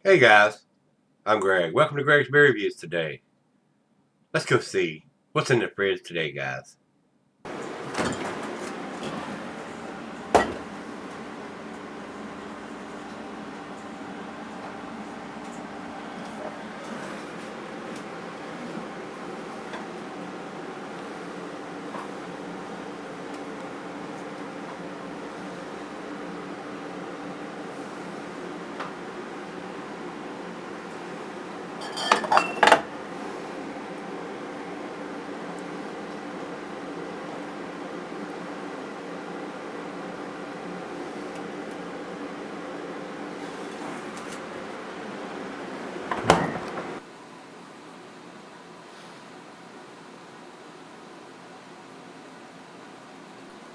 Hey guys, I'm Greg. Welcome to Gregsbeerreviews today. Let's go see what's in the fridge today, guys.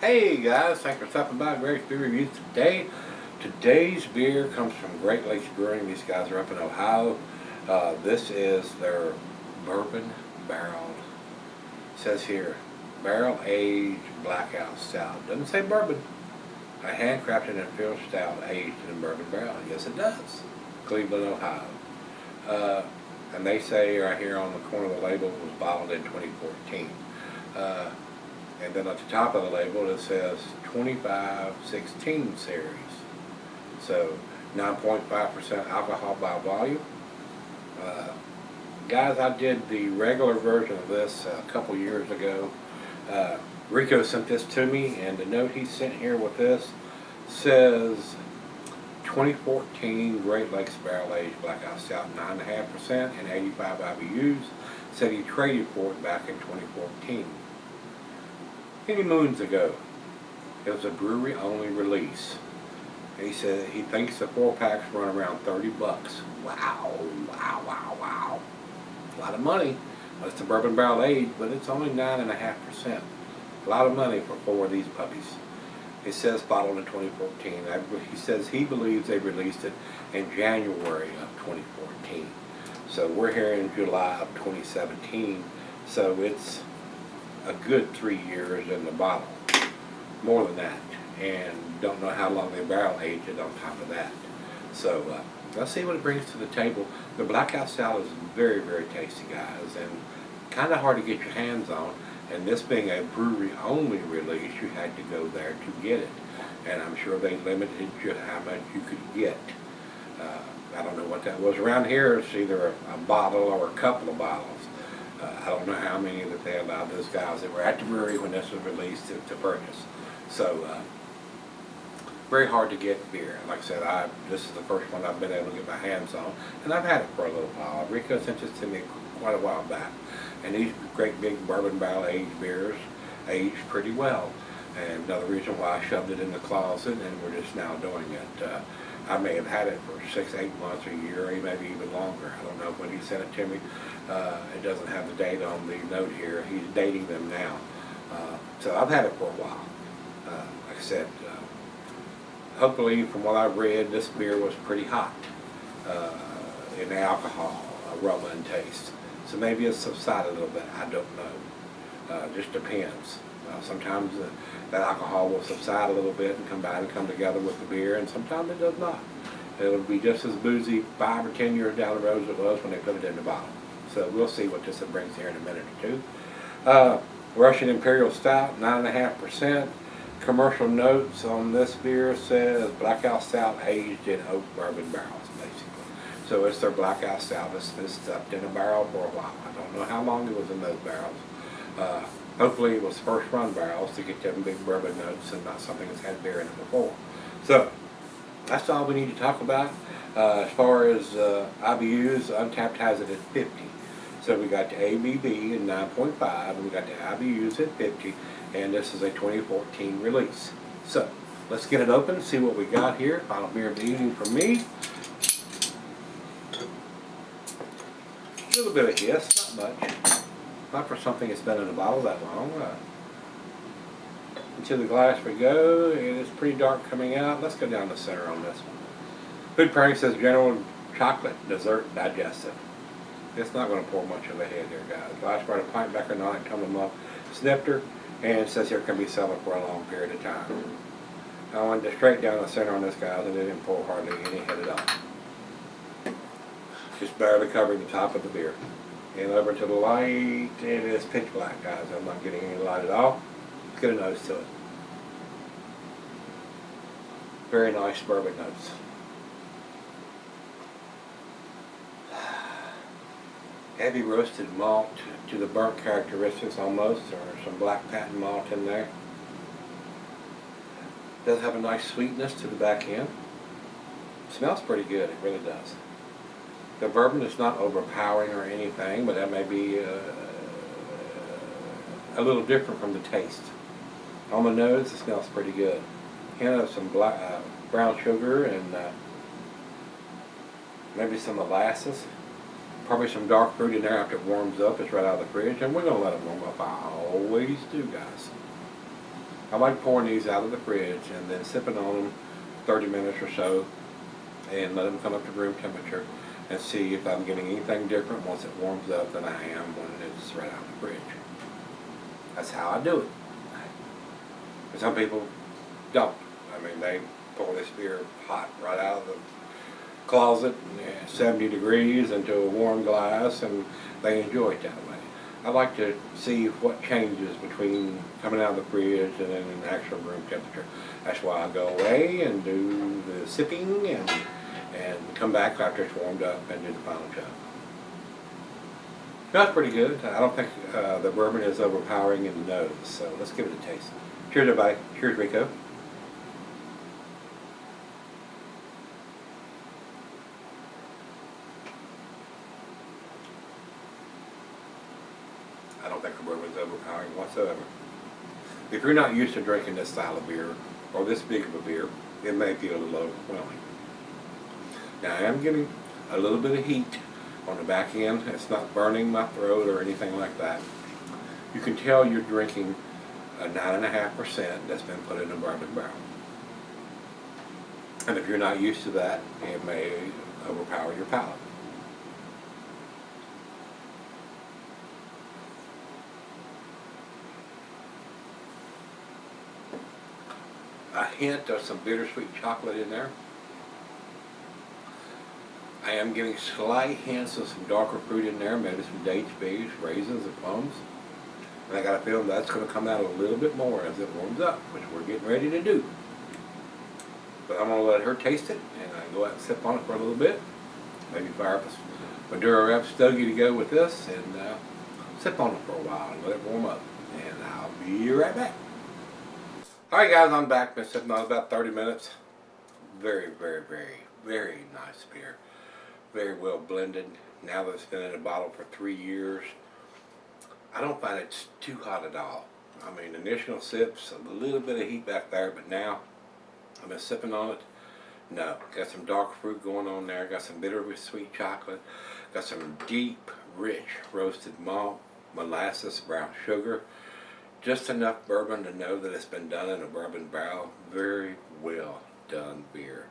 Hey guys, thanks for stopping by Gregsbeerreviews today. Today's beer comes from Great Lakes Brewing. These guys are up in Ohio. This is their bourbon barrel. It says here, barrel aged blackout stout. Doesn't say bourbon. A handcrafted and filled stout aged in a bourbon barrel. Yes, it does. Cleveland, Ohio. And they say right here on the corner of the label it was bottled in 2014. And then at the top of the label it says 2516 series. So 9.5% alcohol by volume. Guys, I did the regular version of this a couple years ago. Rico sent this to me, and the note he sent here with this says 2014 Great Lakes Barrel Aged Blackout Stout, 9.5% and 85 IBUs. Said he traded for it back in 2014. Many moons ago. It was a brewery only release. He said he thinks the 4-packs run around 30 bucks. Wow, wow, wow, wow. A lot of money. It's a bourbon barrel aged, but it's only 9.5%. A lot of money for 4 of these puppies. It says bottled in 2014. He says he believes they released it in January of 2014. So we're here in July of 2017. So it's a good 3 years in the bottle. More than that. And don't know how long they barrel aged it on top of that. So let's see what it brings to the table. The Blackout Stout is very, very tasty, guys, and kind of hard to get your hands on. And this being a brewery-only release, you had to go there to get it. And I'm sure they limited you how much you could get. I don't know what that was. Around here, it's either a bottle or a couple of bottles. I don't know how many that they allowed those guys that were at the brewery when this was released to purchase. So, very hard to get beer. Like I said, this is the first one I've been able to get my hands on, and I've had it for a little while. Rico sent this to me quite a while back, and these great big bourbon barrel aged beers aged pretty well. And another reason why I shoved it in the closet, and we're just now doing it. I may have had it for 6, 8 months, a year, or maybe even longer. I don't know when he sent it to me. It doesn't have the date on the note here. He's dating them now. So I've had it for a while. Like I said, hopefully from what I've read, this beer was pretty hot in alcohol, aroma, and taste. So maybe it's subsided a little bit. I don't know. Just depends. Sometimes that alcohol will subside a little bit and come back and come together with the beer, and sometimes it does not. It'll be just as boozy 5 or 10 years down the road as it was when they put it in the bottle. So we'll see what this brings here in a minute or two. Russian Imperial Stout, 9.5%. Commercial notes on this beer says Blackout Stout aged in oak bourbon barrels, basically. So it's their Blackout Stout that's been stuffed in a barrel for a while. I don't know how long it was in those barrels. Hopefully it was first run barrels to get them big bourbon notes and not something that's had beer in it before. So that's all we need to talk about. As far as IBUs, Untapped has it at 50. So we got the ABV at 9.5, and we got the IBUs at 50, and this is a 2014 release. So let's get it open, see what we got here. Final beer of the evening for me. A little bit of hiss, not much. Not for something that's been in a bottle that long. Into the glass we go. It is pretty dark coming out. Let's go down the center on this one. Food pairing says general chocolate, dessert, digestive. It's not going to pour much of a head here, guys. Glass brought a pint back or not, come up, snipped her, and it says here can be settled for a long period of time. I went straight down the center on this, guys, and it didn't pour hardly any head at all. just barely covering the top of the beer. And over to the light, it is pitch black, guys. I'm not getting any light at all. Let's get a nose to it. Very nice bourbon notes. Heavy roasted malt to the burnt characteristics almost, or some black patent malt in there. Does have a nice sweetness to the back end. Smells pretty good, it really does. The bourbon is not overpowering or anything, but that may be a little different from the taste. On the nose, it smells pretty good. Hint of some brown sugar and maybe some molasses. Probably some dark fruit in there after it warms up. It's right out of the fridge, and we're going to let it warm up. I always do, guys. I like pouring these out of the fridge and then sipping on them 30 minutes or so and let them come up to room temperature and see if I'm getting anything different once it warms up than I am when it's right out of the fridge. That's how I do it. But some people don't. I mean, they pour this beer hot right out of the closet, 70 degrees, into a warm glass, and they enjoy it that way. I like to see what changes between coming out of the fridge and then in actual room temperature. That's why I go away and do the sipping and come back after it's warmed up and do the final chug. Smells pretty good. I don't think the bourbon is overpowering in the nose, so let's give it a taste. Cheers, everybody. Cheers, Rico. I don't think the bourbon is overpowering whatsoever. If you're not used to drinking this style of beer, or this big of a beer, it may feel a little overwhelming. Now I am getting a little bit of heat on the back end. It's not burning my throat or anything like that. You can tell you're drinking a 9.5% that's been put in a bourbon barrel. And if you're not used to that, it may overpower your palate. A hint of some bittersweet chocolate in there. I am getting slight hints of some darker fruit in there, maybe some dates, figs, raisins, and plums. And I got a feeling that's going to come out a little bit more as it warms up, which we're getting ready to do. But I'm going to let her taste it, and I can go out and sip on it for a little bit. Maybe fire up a Maduro Rep Stogie to go with this, and sip on it for a while and let it warm up. And I'll be right back. Alright guys, I'm back. Been sipping on about 30 minutes. Very, very, very, very nice beer. Very well blended. Now that it's been in a bottle for 3 years, I don't find it's too hot at all. I mean, initial sips, a little bit of heat back there, but now I've been sipping on it. No, got some dark fruit going on there. Got some bittersweet chocolate. Got some deep, rich roasted malt, molasses, brown sugar. Just enough bourbon to know that it's been done in a bourbon barrel. Very well done beer.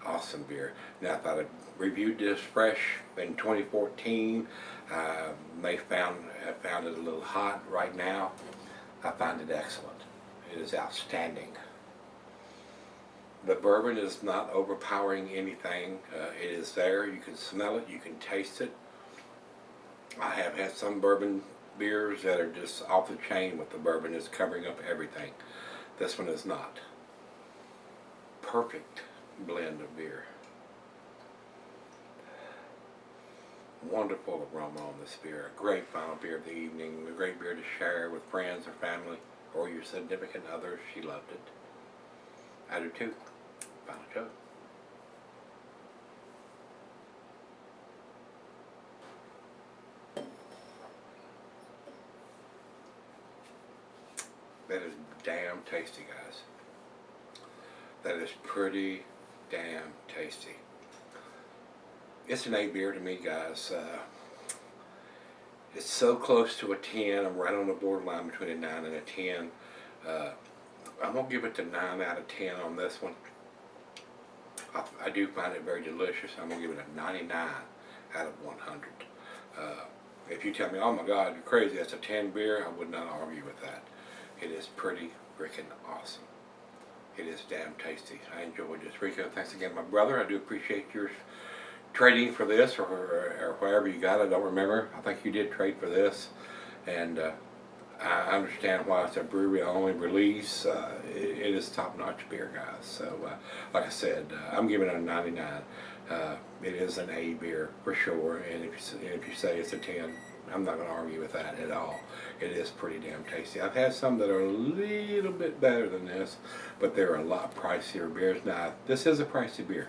Awesome beer. Now, if I reviewed this fresh in 2014, I found it a little hot right now. I find it excellent. It is outstanding. The bourbon is not overpowering anything. It is there. You can smell it. You can taste it. I have had some bourbon beers that are just off the chain with the bourbon is covering up everything. This one is not. Perfect blend of beer. Wonderful aroma on this beer. A great final beer of the evening. A great beer to share with friends or family or your significant other. She loved it. I do too. Final chug. That is damn tasty, guys. That is pretty damn tasty. It's an A beer to me, guys. It's so close to a 10. I'm right on the borderline between a 9 and a 10. I'm going to give it the 9 out of 10 on this one. I do find it very delicious. I'm going to give it a 99 out of 100. If you tell me, oh my God, you're crazy, that's a 10 beer, I would not argue with that. It is pretty freaking awesome. It is damn tasty. I enjoyed this. Rico, thanks again, my brother. I do appreciate your trading for this or wherever you got it. I don't remember. I think you did trade for this, and I understand why it's a brewery only release. It is top notch beer, guys. So like I said, I'm giving it a 99. It is an A beer for sure, and if you say it's a 10, I'm not going to argue with that at all. It is pretty damn tasty. I've had some that are a little bit better than this, but they're a lot pricier beers. Now, this is a pricey beer,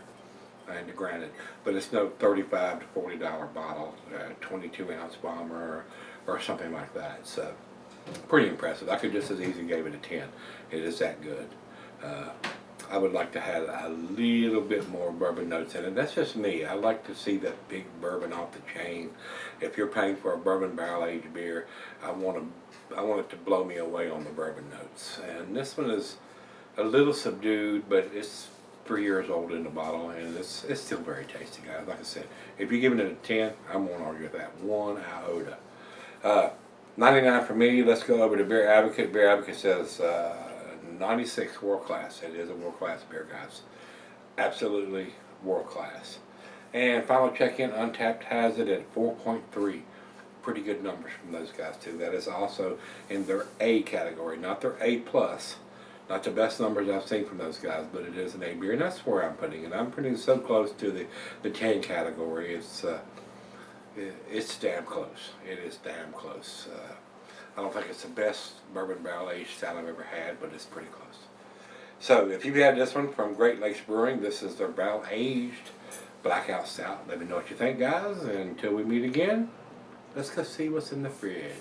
and granted, but it's no $35 to $40 bottle, 22-ounce bomber or something like that. So, pretty impressive. I could just as easily give it a 10. It is that good. I would like to have a little bit more bourbon notes in it. That's just me. I like to see that big bourbon off the chain. If you're paying for a bourbon barrel aged beer, I want it to blow me away on the bourbon notes. And this one is a little subdued, but it's 3 years old in the bottle, and it's still very tasty, guys. Like I said, if you're giving it a 10, I won't argue with that one iota. 99 for me. Let's go over to Beer Advocate. Beer Advocate says 96 world class. It is a world class beer, guys. Absolutely world class. And final check-in, Untapped has it at 4.3. Pretty good numbers from those guys too. That is also in their A category, not their A plus. Not the best numbers I've seen from those guys, but it is an A beer, and that's where I'm putting it. I'm putting it so close to the 10 category. It's damn close. It is damn close. I don't think it's the best bourbon barrel aged stout I've ever had, but it's pretty close. So if you've had this one from Great Lakes Brewing, this is their barrel aged Blackout Stout. Let me know what you think, guys. And until we meet again, let's go see what's in the fridge.